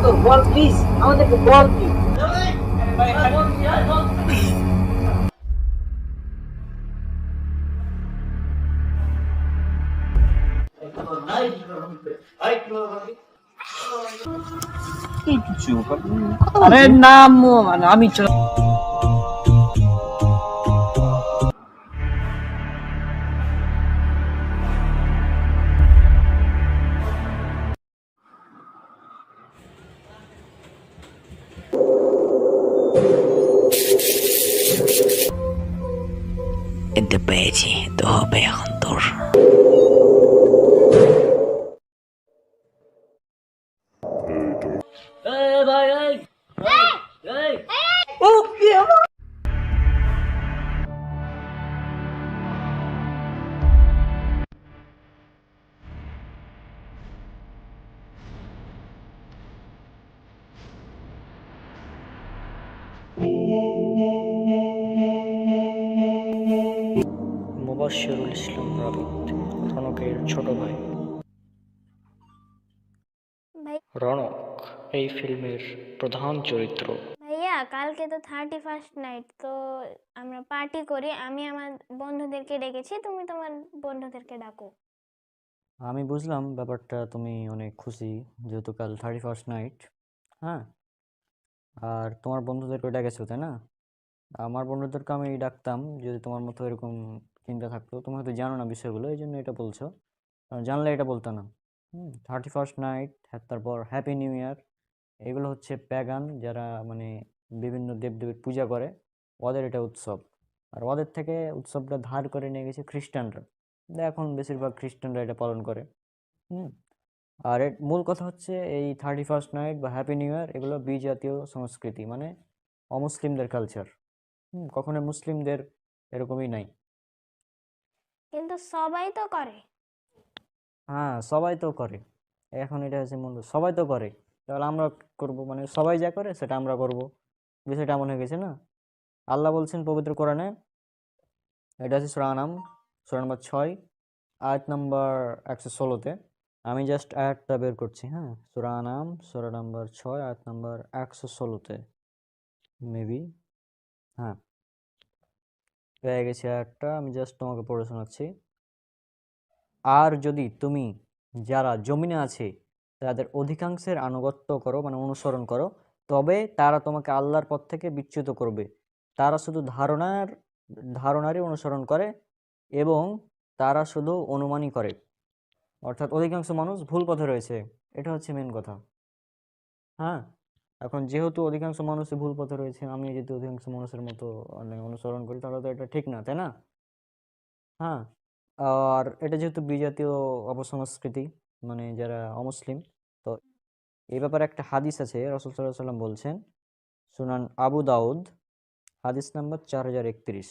তোর বল প্লিজ, আমাদেরকে বল প্লিজ। আরে নাম মানে আমি এতে পেয়েছি তো হবে এখন তোর। ভাই এই এই ও কি মোবাশ্বেরুল ইসলাম রাবিত, রণকের ছোট ভাই। ভাই রণক এই ফিল্মের প্রধান চরিত্র। ভাইয়া, কালকে তো 31st নাইট, তো আমরা পার্টি করি। আমি আমার বন্ধুদেরকে ডেকেছি, তুমি তোমার বন্ধুদেরকে ডাকো। আমি বুঝলাম ব্যাপারটা, তুমি অনেক খুশি যেহেতু কাল 31st নাইট। হ্যাঁ, আর তোমার বন্ধুদেরকে ডেকেছো তাই না? আমার বন্ধুদেরকে আমি ডাকতাম যদি তোমার মতো এরকম চিন্তা থাকতো। তুমি হয়তো জানো না বিষয়গুলো, এই জন্য এটা বলছো। জানলে এটা বলতো না। 31st নাইট, তারপর হ্যাপি নিউ ইয়ার, এগুলো হচ্ছে প্যাগান, যারা মানে বিভিন্ন দেবদেবীর পূজা করে, ওদের এটা উৎসব। আর ওদের থেকে উৎসবটা ধার করে নিয়ে গেছে খ্রিস্টানরা। এখন বেশিরভাগ খ্রিস্টানরা এটা পালন করে। হুম আর এর মূল কথা হচ্ছে এই 31st নাইট বা হ্যাপি নিউ ইয়ার, এগুলো বিজাতীয় সংস্কৃতি, মানে অমুসলিমদের কালচার। কখনো মুসলিমদের এরকমই নাই। কিন্তু সবাই তো করে। হ্যাঁ, সবাই তো করে। এখন এটা হচ্ছে মূল, সবাই তো করে, তাহলে আমরা করব, মানে সবাই যা করে সেটা আমরা করব। বিষয়টা এমন হয়ে গেছে না? আল্লাহ বলছেন পবিত্র কোরআনে, এটা আছে সূরা আনাম, সূরা নম্বর 6, আয়াত নম্বর 116-তে। আমি জাস্ট আয়াতটা বের করছি। হ্যাঁ, সূরা আনাম, সূরা নম্বর 6, আয়াত নম্বর 116-তে মেবি। হ্যাঁ, পেয়ে গেছি আয়াতটা, আমি জাস্ট তোমাকে পড়ে শোনাচ্ছি। আর যদি তুমি যারা জমিনে আছে তাদের অধিকাংশের আনুগত্য করো, মানে অনুসরণ করো, তবে তারা তোমাকে আল্লাহর পথ থেকে বিচ্যুত করবে। তারা শুধু ধারণারই অনুসরণ করে এবং তারা শুধু অনুমানই করে। অর্থাৎ অধিকাংশ মানুষ ভুল পথে রয়েছে, এটা হচ্ছে মেন কথা। হ্যাঁ, এখন যেহেতু অধিকাংশ মানুষই ভুল পথে রয়েছে, আমি যদি অধিকাংশ মানুষের মতো মানে অনুসরণ করি, তাহলে তো এটা ঠিক না, তাই না? হ্যাঁ, আর এটা যেহেতু বিজাতীয় অপসংস্কৃতি, মানে যারা অমুসলিম, তো এই ব্যাপারে একটা হাদিস আছে, রাসূল সাল্লাল্লাহু আলাইহি ওয়াসাল্লাম বলছেন, সুনান আবু দাউদ, হাদিস নাম্বার 4031।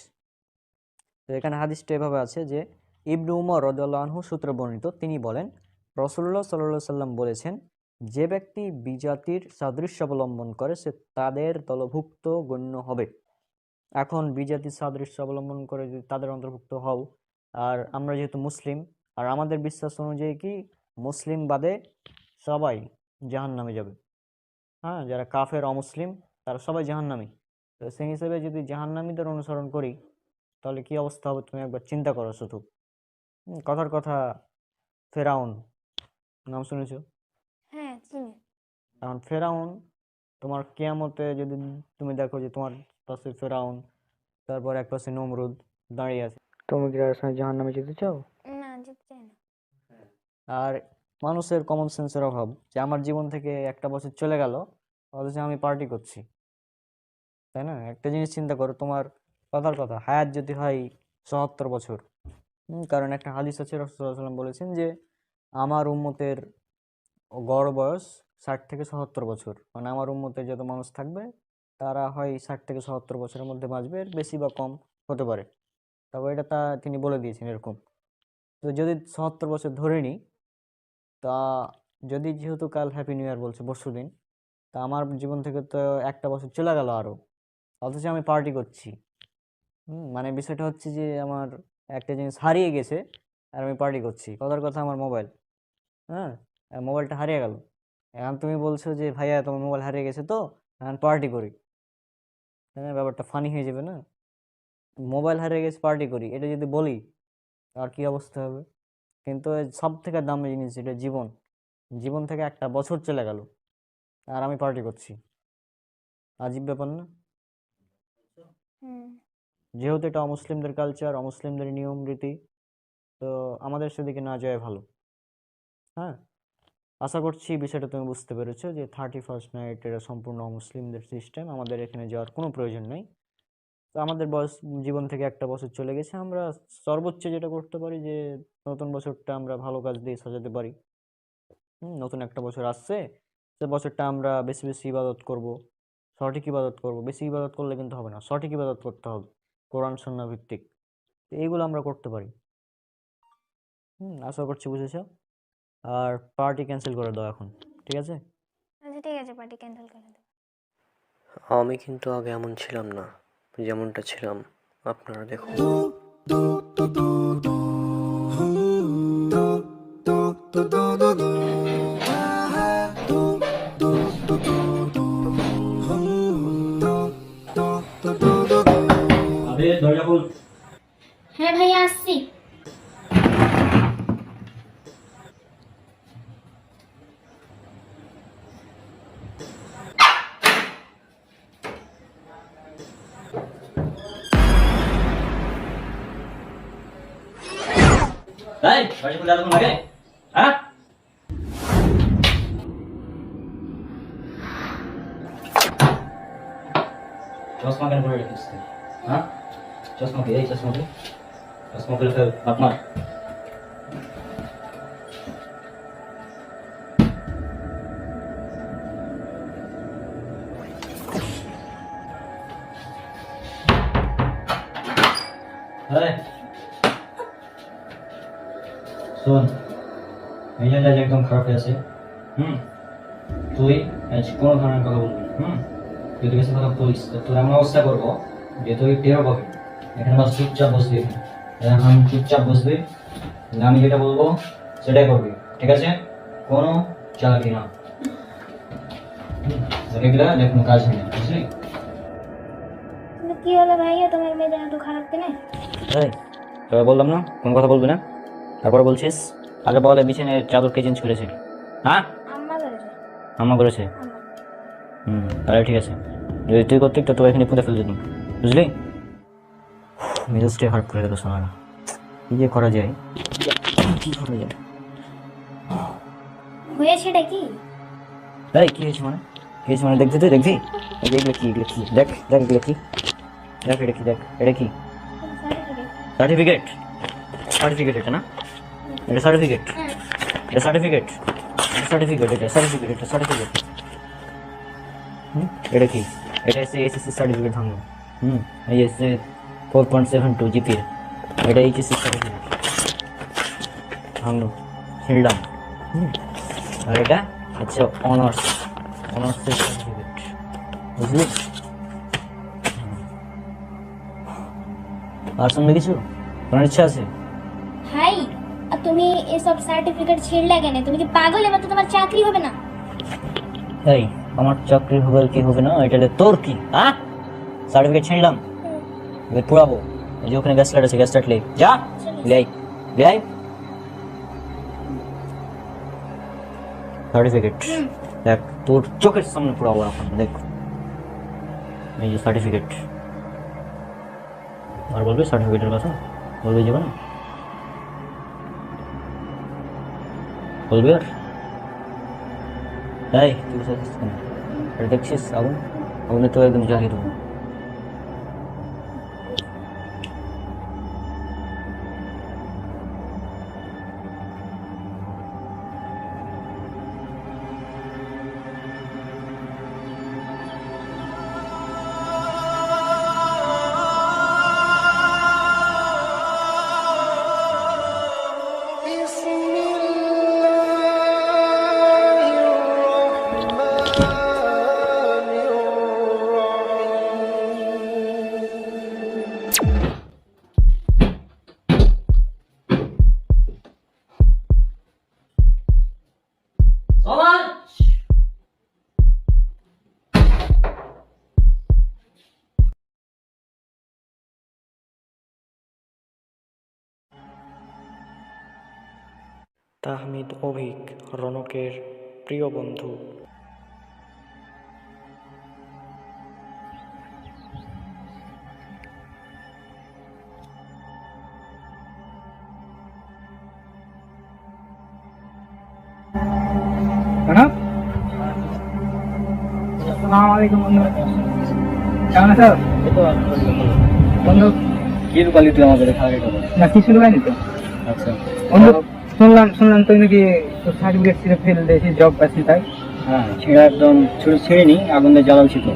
তো এখানে হাদিসটা এভাবে আছে যে, ইবনু উমর রাদিয়াল্লাহু আনহু সূত্রে বর্ণিত, তিনি বলেন, রাসূলুল্লাহ সাল্লাল্লাহু আলাইহি ওয়াসাল্লাম বলেছেন, যে ব্যক্তি বিজাতির সাদৃশ্য অবলম্বন করে সে তাদের দলভুক্ত গণ্য হবে। এখন বিজাতির সাদৃশ্য অবলম্বন করে যদি তাদের অন্তর্ভুক্ত হও, আর আমরা যেহেতু মুসলিম, আর আমাদের বিশ্বাস অনুযায়ী কি মুসলিম বাদে সবাই জাহান্নামে যাবে। হ্যাঁ, যারা কাফের অমুসলিম তারা সবাই জাহান্নামী। তো সেই হিসেবে যদি জাহান্নামীদের অনুসরণ করি, তাহলে কি অবস্থা হবে তুমি একবার চিন্তা করো শুধু। কথার কথা, ফেরাউন নাম শুনেছো? হ্যাঁ, চিনি। এখন ফেরাউন, তোমার কিয়ামতে যদি তুমি দেখো যে তোমার পাশে ফেরাউন, তারপর এক পাশে নমরুদ দাঁড়িয়ে আছে, তুমি কি তাদের সঙ্গে জাহান্নামে যেতে চাও? না, যেতে চাই না। আর মানুষের কমন সেন্সের অভাব, যে আমার জীবন থেকে একটা বছর চলে গেল অথচ আমি পার্টি করছি, তাই না? একটা জিনিস চিন্তা করো, তোমার কথার কথা হায়াত যদি হয় 74 বছর। কারণ একটা হাদিস আছে, রাসূলুল্লাহ সাল্লাল্লাহু আলাইহি ওয়াসাল্লাম বলেছেন যে আমার উম্মতের গড় বয়স 60 থেকে 77 বছর, মানে আমার উম্মতের যত মানুষ থাকবে তারা হয় 60 থেকে 77 বছরের মধ্যে বাঁচবে, এর বেশি বা কম হতে পারে। তবে এটা তিনি বলে দিয়েছেন এরকম। তো যদি 77 বছর ধরে নিই, তা যদি যেহেতু কাল হ্যাপি নিউ ইয়ার বলছে পরশুদিন, তা আমার জীবন থেকে তো একটা বছর চলে গেল আরো, অথচ আমি পার্টি করছি। মানে বিষয়টা হচ্ছে যে আমার একটা জিনিস হারিয়ে গেছে আর আমি পার্টি করছি। কথার কথা, আমার মোবাইল। হ্যাঁ, মোবাইলটা হারিয়ে গেল, এখন তুমি বলছো যে ভাইয়া তোমার মোবাইল হারিয়ে গেছে তো এখন পার্টি করি, তাই না? ব্যাপারটা ফানি হয়ে যাবে না? মোবাইল হারিয়ে গেছে পার্টি করি এটা যদি বলি আর কি অবস্থা হবে? কিন্তু সব থেকে দামি জিনিস এটা জীবন, জীবন থেকে একটা বছর চলে গেল আর আমি পার্টি করছি, আজীব ব্যাপার না? হুম। যেহেতু এটা অমুসলিমদের কালচার, অমুসলিমদের নিয়ম রীতি, তো আমাদের সেদিকে না যাওয়াই ভালো। হ্যাঁ, আশা করছি বিষয়টা তুমি বুঝতে পেরেছো যে 31st নাইট এটা সম্পূর্ণ অমুসলিমদের সিস্টেম, আমাদের এখানে যাওয়ার কোনো প্রয়োজন নেই। তো আমাদের বয়স জীবন থেকে একটা বছর চলে গেছে, আমরা সর্বোচ্চ যেটা করতে পারি যে নতুন বছরটা আমরা ভালো কাজ দিয়ে সাজাতে পারি। নতুন একটা বছর আসছে, সে বছরটা আমরা বেশি বেশি ইবাদত করব, সঠিক ইবাদত করব। বেশি ইবাদত করলে কিন্তু হবে না, সঠিক ইবাদত করতে হবে, কোরআন সুন্নাহ ভিত্তিক। তো এইগুলো আমরা করতে পারি। আশা করছি বুঝেছো। আর পার্টি ক্যান্সেল করে দাও এখন, ঠিক আছে? আচ্ছা ঠিক আছে, পার্টি ক্যান্সেল করে দেবো। আমি কিন্তু আগে এমন ছিলাম না, যেমনটা ছিলাম আপনারা দেখুন। আরে দরজা খোল। হ্যাঁ ভাইয়া আসছি। এই দরজা খোল, এতক্ষণ লাগে? হ্যাঁ, চশমা কেন পরে রেখেছিস তুই? হ্যাঁ, চশমা কি? এই চশমা কি? চশমা খুলে ফেল, বাপ মার। এই, শোন, মেজাজ আজ একদম খারাপ হয়ে আছে। তুই আজ কোনো ধরনের কথা বলবি না। তুই তোর কাছে কথা বলিস তো তোর এমন অবস্থা করবো যে তুই টের পাবি। এখানে বাস চুপচাপ বসবি, এখন চুপচাপ বসবি, আমি যেটা বলবো সেটাই করবি, ঠিক আছে? কোনো চালাকি না। এগুলা যে কোনো কাজ নেই, বুঝলি? কিন্তু কি হলো ভাইয়া, তোমার মেজাজ এত খারাপ কেন? এই তোরা বললাম না কোনো কথা বলবি না, তারপরে বলছিস। আগে বলে বিছানায় চাদর কে চেঞ্জ করেছে? হ্যাঁ, আম্মা করেছে। আম্মা করেছে। তাহলে ঠিক আছে, যদি তুই করতিস তো তোর এখানে পুঁতে ফেলে দিতাম, বুঝলি? মেজাজটাই খারাপ করে গেল শোনা। কি যে করা যায়, কি করা যায়? হয়েছেটা কি? এই কি হয়েছে মানে? কি হয়েছে মানে? দেখবি তুই, দেখবি? এগুলো কি, এগুলো কি? দেখ দেখ, এগুলো কি? দেখ এটা কি, দেখ এটা কি? সার্টিফিকেট। সার্টিফিকেট এটা না? এটা সার্টিফিকেট, এটা সার্টিফিকেট, এটা সার্টিফিকেট, এটা সার্টিফিকেট, এটা সার্টিফিকেট। এটা কি? এটা এসে এসএসসি সার্টিফিকেট ভাঙলো। এই এসে 4.72 জিপি, এটা এইচএসসি সার্টিফিকেট ভাঙলো, ছিললাম। আর এটা হচ্ছে অনার্স, অনার্সের সার্টিফিকেট, বুঝলি? আর সঙ্গে কিছু কোনো ইচ্ছা আছে? ভাই, আর তুমি এসব সার্টিফিকেট ছিঁড়লা কেন? তুমি কি পাগল? এবার তো তোমার চাকরি হবে না। এই আমার চাকরি হবে কি হবে না এটা তোর কি? হ্যাঁ, সার্টিফিকেট ছিঁড়লাম, এবার পোড়াবো। এই যে ওখানে গ্যাস লাইট আছে, গ্যাস লাইট লে যা, লেই লেই সার্টিফিকেট। দেখ তোর চোখের সামনে পোড়াবো এখন, দেখ এই যে সার্টিফিকেট। আর বলবি সার্টিফিকেটের কথা? বলবি যাবে না? বলবি আর? এই তুই এটা দেখছিস আগুন? আগুনে তো একদম জ্বালিয়ে দেবো। তাহমিদ অভিক, রনকের প্রিয় বন্ধু। আসসালামাইকুম বন্ধু, কেমন আছো? বন্ধু কি লুকালি তুই আমাদের খাওয়া খাবার? না কিছু লুকাইনি তো। আচ্ছা বন্ধু শুনলাম তুই নাকি সার্টিফিকেট ছিল ফেল দিয়েছি, জব পাচ্ছি, তাই? হ্যাঁ, ছেঁড়া একদম ছেড়ে নি, আগুন দিয়ে জ্বালাচ্ছি তো।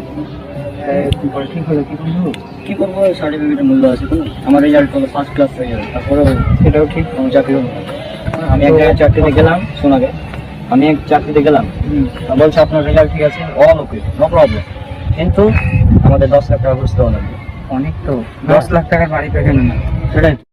ঠিক হলো কি বন্ধু? কি করবো, সার্টিফিকেটের মূল্য আছে তো। আমার রেজাল্ট হলো ফার্স্ট ক্লাস হয়ে যাবে, তারপরেও সেটাও ঠিক। কোনো চাকরি হলো না। আমি এক জায়গায় চাকরিতে গেলাম, শোন আগে, আমি এক চাকরিতে গেলাম, বলছে আপনার রেজাল্ট ঠিক আছে, অল ওকে, নো প্রবলেম, কিন্তু আমাদের 10 লাখ টাকা ঘুষ দেওয়া লাগবে। অনেক তো, 10 লাখ টাকার বাড়ি পেয়ে না। সেটাই তো।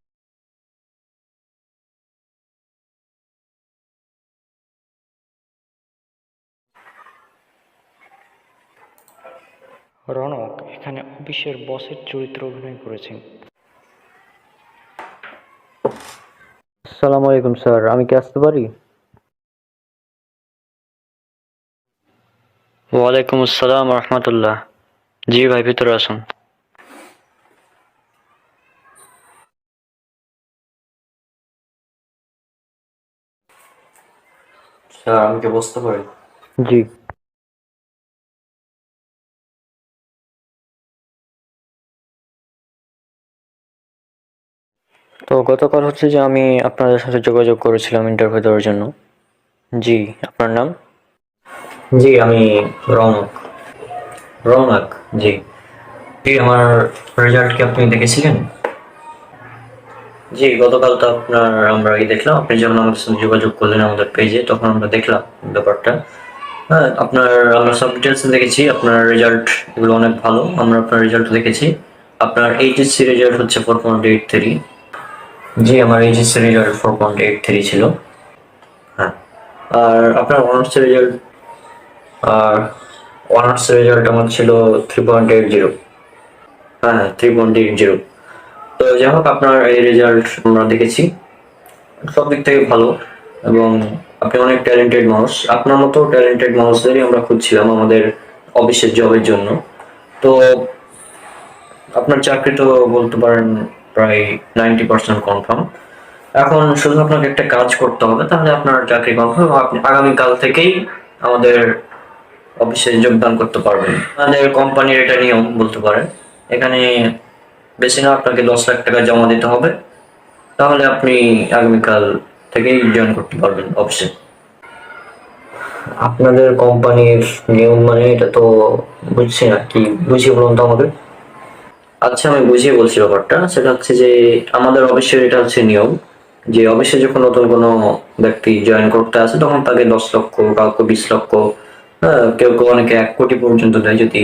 রনক এখানে অফিসের বসের চরিত্র অভিনয় করেছেন। আসসালামু আলাইকুম স্যার, আমি কি আসতে পারি? ওয়ালাইকুম আসসালাম রহমতুল্লাহ। জি ভাই, ভিতরে আসুন। স্যার, আমি কি বসতে পারি? জি। তো গতকাল হচ্ছে যে আমি আপনাদের সাথে যোগাযোগ করেছিলাম ইন্টারভিউ দেওয়ার জন্য। জি, আপনার নাম? জি, আমি রৌনক। রৌনক, জি। জি, আমার রেজাল্ট কি আপনি দেখেছিলেন? জি, গতকাল তো আমরা দেখলাম, আপনি যখন আমাদের সাথে যোগাযোগ করলেন আমাদের পেজে, তখন আমরা দেখলাম ব্যাপারটা। হ্যাঁ, আমরা সব ডিটেলস দেখেছি, আপনার রেজাল্ট এগুলো অনেক ভালো, আমরা আপনার রেজাল্ট দেখেছি। আপনার এইচএসসি রেজাল্ট হচ্ছে 4.83। জি, আমার এইচএসসি রেজাল্ট 4.83 ছিল। হ্যাঁ, আর আপনার আর অনার্স রেজাল্ট আমার ছিল 3.80। হ্যাঁ, 3.80। তো যাই হোক, আপনার এই রেজাল্ট আমরা দেখেছি, সব দিক থেকে ভালো, এবং আপনি অনেক ট্যালেন্টেড মানুষ। আপনার মতো ট্যালেন্টেড মানুষদেরই আমরা খুঁজছিলাম আমাদের অফিসের জবের জন্য। তো আপনার চাকরি তো বলতে পারেন প্রায় 90% কনফার্ম। এখন শুধু আপনাকে একটা কাজ করতে হবে, তাহলে আপনার চাকরি কনফার্ম, আপনি আগামীকাল থেকেই আমাদের অফিসে যোগদান করতে পারবেন। আমাদের কোম্পানির এটা নিয়ম বলতে পারেন, এখানে বেশি না, আপনাকে 10 লাখ টাকা জমা দিতে হবে, তাহলে আপনি আগামীকাল থেকেই জয়েন করতে পারবেন অফিসে। আপনাদের কোম্পানির নিয়ম মানে এটা তো বুঝছি না, কি বুঝিয়ে বলুন তো আমাকে। আচ্ছা, আমি বুঝিয়ে বলছি ব্যাপারটা। সেটা হচ্ছে যে আমাদের অফিসের এটা হচ্ছে নিয়ম, যে অফিসে যখন নতুন কোনো ব্যক্তি জয়েন করতে আসে, তখন তাকে 10 লক্ষ, কাউকে 20 লক্ষ, কেউ কেউ অনেকে 1 কোটি পর্যন্ত দেয় যদি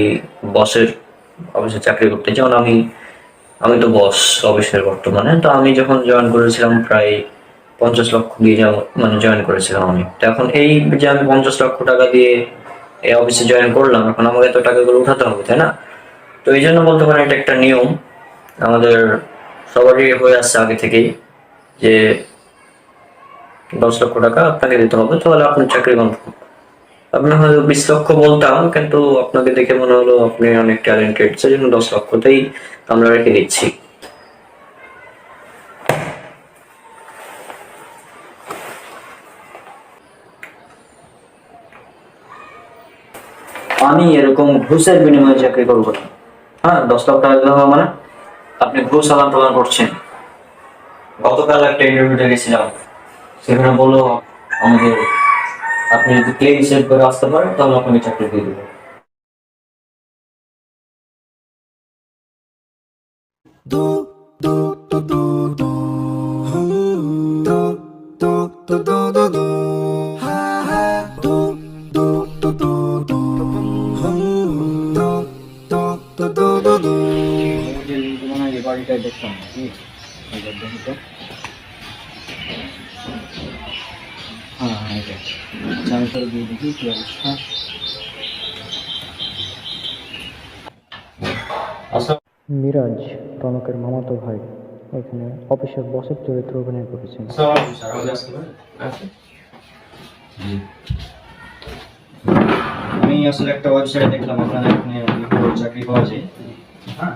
বসের অফিসে চাকরি করতে। যেমন আমি তো বস অফিসের বর্তমানে, তো আমি যখন জয়েন করেছিলাম প্রায় 50 লক্ষ দিয়ে মানে জয়েন করেছিলাম আমি। তো এখন এই যে আমি 50 লক্ষ টাকা দিয়ে এই অফিসে জয়েন করলাম, এখন আমাকে তো টাকাগুলো উঠাতে হবে, তাই না? তো এই জন্য বলতে পারেন এটা একটা নিয়ম আমাদের সবারই হয়ে আসছে আগে থেকেই, যে 10 লক্ষ টাকা আপনাকে দিতে হবে, তাহলে আপনার চাকরি কনফার্ম। আপনি হয়তো 20 লক্ষ বলতাম, কিন্তু আপনাকে দেখে মনে হলো আপনি অনেক ট্যালেন্টেড, সেজন্য 10 লক্ষতেই আমরা রেখে দিচ্ছি। আমি এরকম ঘুষের বিনিময়ে চাকরি করবো না। হ্যাঁ, 10 লাখ টাকা দিতে হবে মানে আপনি ঘুষ আদান প্রদান করছেন। গতকাল একটা ইন্টারভিউতে গেছিলাম, সেখানে বললো আমাদের আপনি যদি ক্লেম সেট করে আসতে পারেন, তাহলে আপনাকে চাকরি দিয়ে দেবো। দেখলাম কি মিরাজ, রনকের মামাতো ভাই। এখানে অফিসের বসের চরিত্র অভিনয় করেছেন। আমি আসলে একটা ওয়েবসাইটে দেখলাম আপনাদের এখানে চাকরি পাওয়া যায়। হ্যাঁ,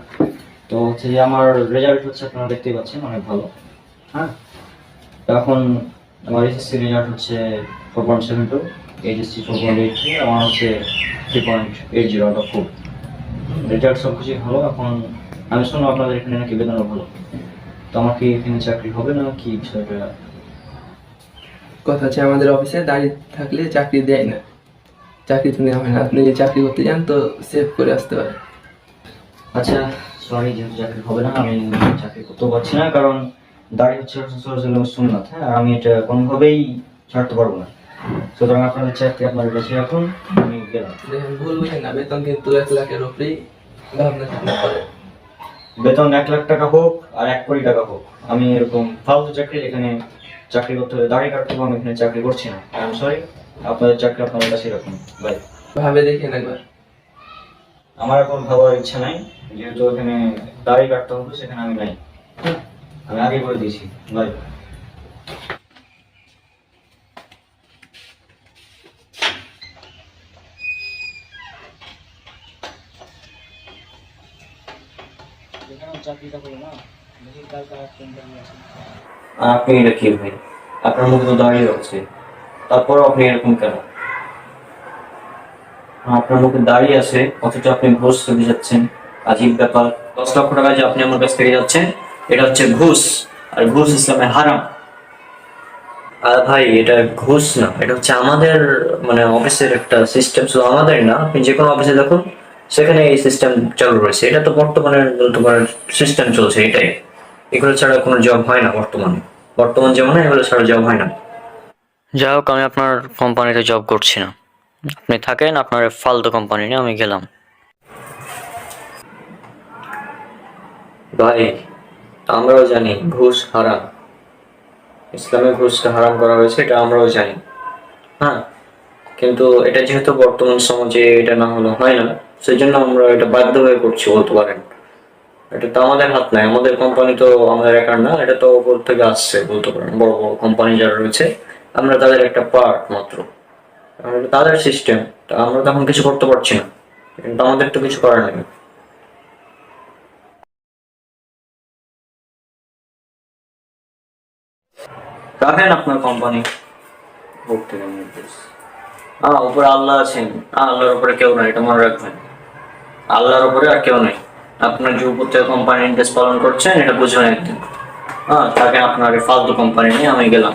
তো হচ্ছে যে আমার রেজাল্ট হচ্ছে আপনারা দেখতেই পাচ্ছেন অনেক ভালো। হ্যাঁ, তো এখন আমার এসএসসি রেজাল্ট হচ্ছে 4.72, এইচএসসি 4.83, আমার হচ্ছে 3.80 আউট অফ 4। রেজাল্ট সব কিছুই ভালো। এখন আমি শুনলাম আপনাদের এখানে নাকি বেতনও ভালো, তো আমার কি এখানে চাকরি হবে না কি বিষয়টা? কথা হচ্ছে আমাদের অফিসে দাঁড়িয়ে থাকলে চাকরি দেয় না, চাকরি তো নেওয়া হয় না। আপনি যদি চাকরি করতে যান তো সেভ করে আসতে পারেন। আচ্ছা, সরি, যেহেতু চাকরি হবে না আমি চাকরি করতেও পারছি না, কারণ দাঁড়িয়ে হচ্ছে সুন্নাত। হ্যাঁ, আর আমি এটা কোনোভাবেই ছাড়তে পারবো না। সুতরাং আপনাদের চাকরি আপনার কাছে রাখুন, আমি গেলাম। দেখেন, ভুল বুঝেন না, বেতন কিন্তু 1 লাখের উপরেই ভাবনা চিন্তা করে। বেতন 1 লাখ টাকা হোক আর 1 কোটি টাকা হোক, আমি এরকম ফালতু চাকরি এখানে চাকরি করতে হবে, দাঁড়িয়ে কাটতে হবে, আমি এখানে চাকরি করছি না। আমি সরি, আপনাদের চাকরি আপনাদের কাছে রাখুন। বাই। ভাবে দেখেন একবার। আমার এখন ভাবার ইচ্ছা নাই, যেহেতু এখানে দাঁড়িয়ে কাটতে হবে সেখানে আমি নাই। হ্যাঁ, আমি আগে করে দিয়েছি। বাই। আপনি এটা কি ভাই? আপনার মুখে তো দাঁড়িয়ে আছে, তারপরও আপনি এরকম কেন? আপনার মুখে দাঁড়িয়ে আছে অথচ আপনি ঘুষ খেতে যাচ্ছেন, আজীব ব্যাপার। 10 লক্ষ টাকা যে আপনি আমার কাছ থেকে যাচ্ছেন, এটা হচ্ছে ঘুষ, আর ঘুষ ইসলামে হারাম। আর ভাই, এটা ঘুষ না, এটা হচ্ছে আমাদের মানে অফিসের একটা সিস্টেম। শুধু আমাদের না, আপনি যে কোনো অফিসে দেখুন সেখানে এই সিস্টেম চালু রয়েছে। এটা তো বর্তমানে তোমার সিস্টেম চলছে এটাই। এগুলো ছাড়া কোনো জব হয় না বর্তমান যেমন এগুলো ছাড়া জব হয় না। যাই হোক, আমি আপনার কোম্পানিতে জব করছি না, আপনি থাকেন আপনার ফালতু কোম্পানি নিয়ে, আমি গেলাম। ভাই, আমরাও জানি ঘুষ হারাম, ইসলামে ঘুষটা হারাম করা হয়েছে, এটা আমরাও জানি। হ্যাঁ, কিন্তু এটা যেহেতু বর্তমান সমাজে এটা না হলে হয় না, সেই জন্য আমরা এটা বাধ্য হয়ে করছি বলতে পারেন। এটা তো আমাদের হাত নাই, আমাদের কোম্পানি তো আমাদের একার না, এটা তো উপর থেকে আসছে বলতে পারেন। বড় বড় কোম্পানি যারা রয়েছে, আমরা তাদের একটা পার্ট মাত্র, এটা তাদের সিস্টেম, আমরা তখন কিছু করতে পারছি না, কিন্তু আমাদের তো কিছু করার নেই। রাখেন আপনার কোম্পানি উপরে আল্লাহ আছেন, আল্লাহর উপরে কেউ নাই, এটা মনে রাখবেন। আল্লাহর উপরে আর কেউ নাই। আপনার যে উপর থেকে কোম্পানি ইন্টারেস্ট পালন করছেন, এটা বুঝবেন একদিন। তাকে আপনার ফালতু কোম্পানি নিয়ে আমি গেলাম।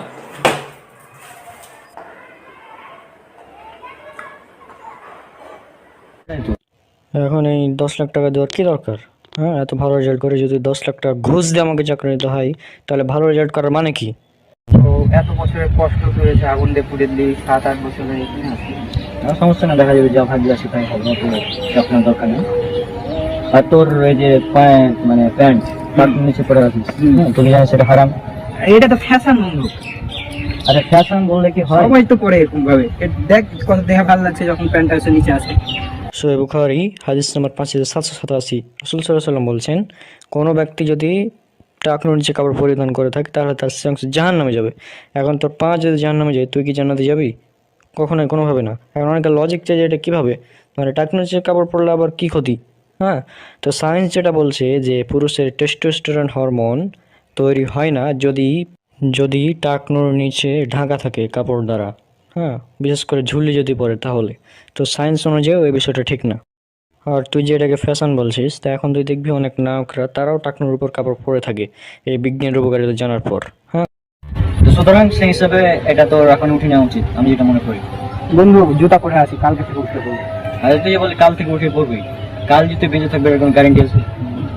এখন এই 10 লাখ টাকা দেওয়ার কি দরকার? হ্যাঁ, এত ভালো রেজাল্ট করে যদি 10 লাখ টাকা ঘুষ দিয়ে আমাকে চাকরি নিতে হয়, তাহলে ভালো রেজাল্ট করার মানে কি? তো এত বছরের কষ্ট করেছে, আগুন দিয়ে পুড়ে দিলি, 7-8 বছরে সমস্যা না, দেখা যাবে যা ভাগ্য আছে তাই হবে, আপনার দরকার নেই। আর তোর এই যে মানে প্যান্ট নিচে পরে রাখিস, তুমি জানিস সেটা হারাম। এটা তো ফ্যাশন বন্ধু। আরে ফ্যাশন বললে কি হয়? সবাই তো পরে এরকম ভাবে। দেখ কত দেহা ভালো লাগছে যখন প্যান্টটা এসে নিচে আসে। সহিহ বুখারী হাদিস নম্বর 5787, রাসূল সাল্লাল্লাহু আলাইহি ওয়াসাল্লাম বলছেন, কোনো ব্যক্তি যদি টাকনুর নিচে কাপড় পরিধান করে থাকে তাহলে তার অংশ জাহান্নামে যাবে। এখন তোর পা যদি জাহান্নামে যায়, তুই কি জান্নাতে যাবি? কখনোই, কোনোভাবে না। এখন অনেকে লজিক চাই যে এটা কীভাবে, মানে টাকনুর নিচে কাপড় পরলে আবার কী ক্ষতি? হ্যাঁ, তো সায়েন্স যেটা বলছে যে পুরুষের টেস্টোস্টেরন হরমোন তৈরি হয় না যদি টাকনুর নিচে ঢাকা থাকে কাপড় দ্বারা। হ্যাঁ, বিশেষ করে ঝুলি যদি পরে, তাহলে তো সায়েন্স অনুযায়ী ওই বিষয়টা ঠিক না। আর তুই যে এটাকে ফ্যাশন বলছিস, তা এখন তুই দেখবি অনেক নায়করা তারাও টাকনুর উপর কাপড় পরে থাকে এই বিজ্ঞানের উপকারিতা জানার পর। হ্যাঁ, সুতরাং সেই হিসাবে এটা তো এখন উঠে নেওয়া উচিত, আমি যেটা মনে করি। বন্ধু জুতা পরে আছি, কালকে থেকে উঠতে বলবো। আর তুই যে বলি কাল থেকে উঠে পড়বি, কাল যদি বেঁচে থাকবে এর কোনো গ্যারান্টি আছে?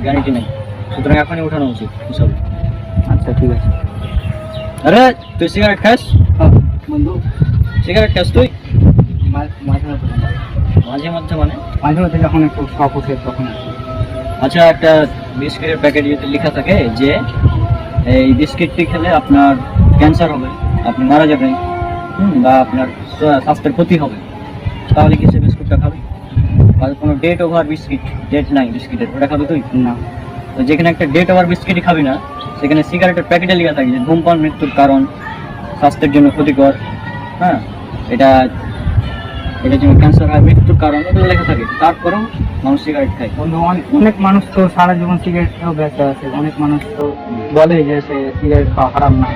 গ্যারান্টি নেই। সুতরাং এখনই উঠানো উচিত হিসাব। আচ্ছা ঠিক আছে। আরে তুই সিগারেট খাস? বন্ধু সিগারেট খাস তুই? মাঝে মাঝে মাঝে মধ্যে মানে? মাঝে মধ্যে যখন একটু শখ ওঠে তখন। আচ্ছা, একটা বিস্কিটের প্যাকেট যদি লেখা থাকে যে এই বিস্কিটটি খেলে আপনার ক্যান্সার হবে, আপনি মারা যাবেন, বা আপনার স্বাস্থ্যের ক্ষতি হবে, তাহলে কি সে বিস্কুটটা খাবে? আর কোনো ডেট ওভার বিস্কিট, ডেট নাই বিস্কিটের, ওটা খাবি তুই? না। তো যেখানে একটা ডেট ওভার বিস্কিটই খাবি না, সেখানে সিগারেটের প্যাকেটে লেখা থাকে যে ধূমপান মৃত্যুর কারণ, স্বাস্থ্যের জন্য ক্ষতিকর, হ্যাঁ, এটা এটার জন্য ক্যান্সার হয়, মৃত্যুর কারণ, এগুলো লেখা থাকে। তারপরেও মানুষ সিগারেট খায়। বন্ধু অনেক মানুষ তো সারা জীবন সিগারেট খেয়েও ব্যস্ত আছে, অনেক মানুষ তো বলে যে সে সিগারেট খাওয়া হারাম না,